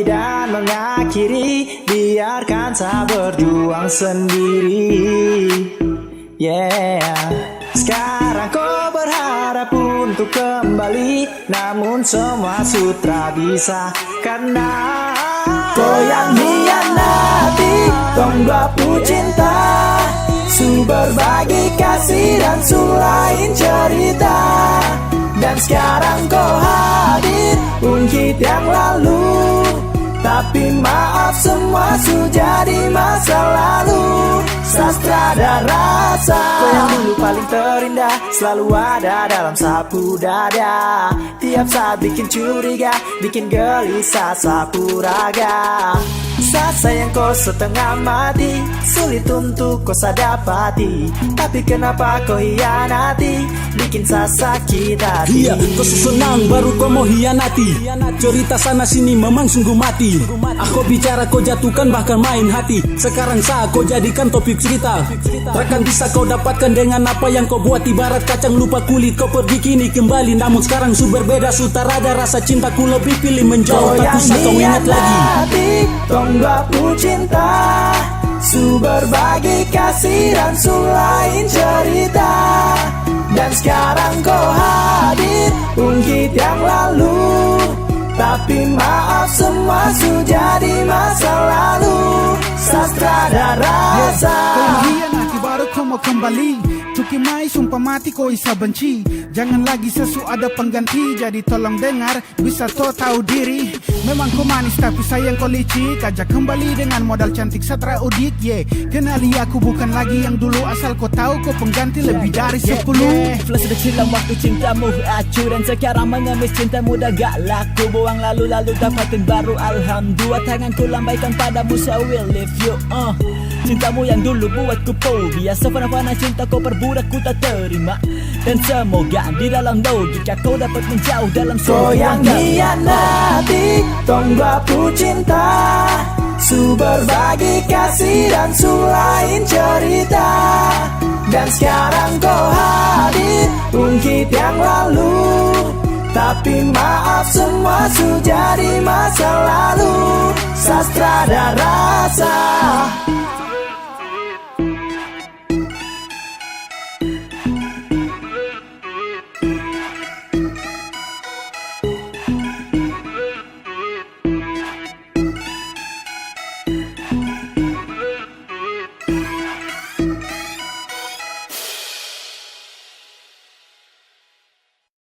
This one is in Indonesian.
pergi dan mengakhiri, biarkan saya berjuang sendiri. Yeah. Sekarang kau berharap untuk kembali, namun semua sutra bisa karena kau yang hianati tonggaku cinta. Su berbagi kasih dan su lain cerita, dan sekarang kau hadir ungkit yang lalu. Tapi maaf semua su jadi masa lalu. Sastra dan rasa, kau yang dulu paling terindah selalu ada dalam sapu dada. Tiap saat bikin curiga, bikin gelisah sapu raga. Saat sayang kau setengah mati, sulit untuk kau sadapati. Tapi kenapa kau hianati, bikin saya sakit hati. Iya, kau senang baru kau mau hianati. Cerita sana sini memang sungguh mati. Aku bicara kau jatuhkan bahkan main hati. Sekarang saya kau jadikan topik cerita. Takkan bisa kau dapatkan dengan apa yang kau buat. Ibarat kacang lupa kulit, kau pergi kini kembali. Namun sekarang su berbeda, su tak ada rasa cintaku lebih pilih menjauh. Tak usah kau ingat lagi. Tonggaku cinta, su berbagi kasih dan su lain cerita, dan sekarang kau hadir ungkit yang lalu. Tapi maaf semua su jadi masa lalu. Sastra dan rasa, kau hianati baru kau mau kembali. Cuki mai sumpah mati kau isa benci. Jangan lagi sesu ada pengganti. Jadi tolong dengar, bisa to tahu diri. Memang kau manis tapi sayang kau licik. Ajak kembali dengan modal cantik Satra Udik. Kenali aku bukan lagi yang dulu. Asal kau tahu kau pengganti lebih dari 10. Flash sudah silam waktu cintamu acuh, dan sekarang mengemis cintamu dah gak laku. Buang lalu-lalu dapatin baru alhamdulillah. Tanganku lambaikan padamu, so I will leave you. Cintamu yang dulu buatku fobia. Sefana-fana cinta kau perbudak ku tak terima. Dan semoga di dalam logika kau dapat menjauh dalam kau yang hianati tonggaku cinta. Su berbagi kasih dan su lain cerita, dan sekarang kau hadir ungkit yang lalu. Tapi maaf semua su jadi masa lalu. Sastra dan rasa.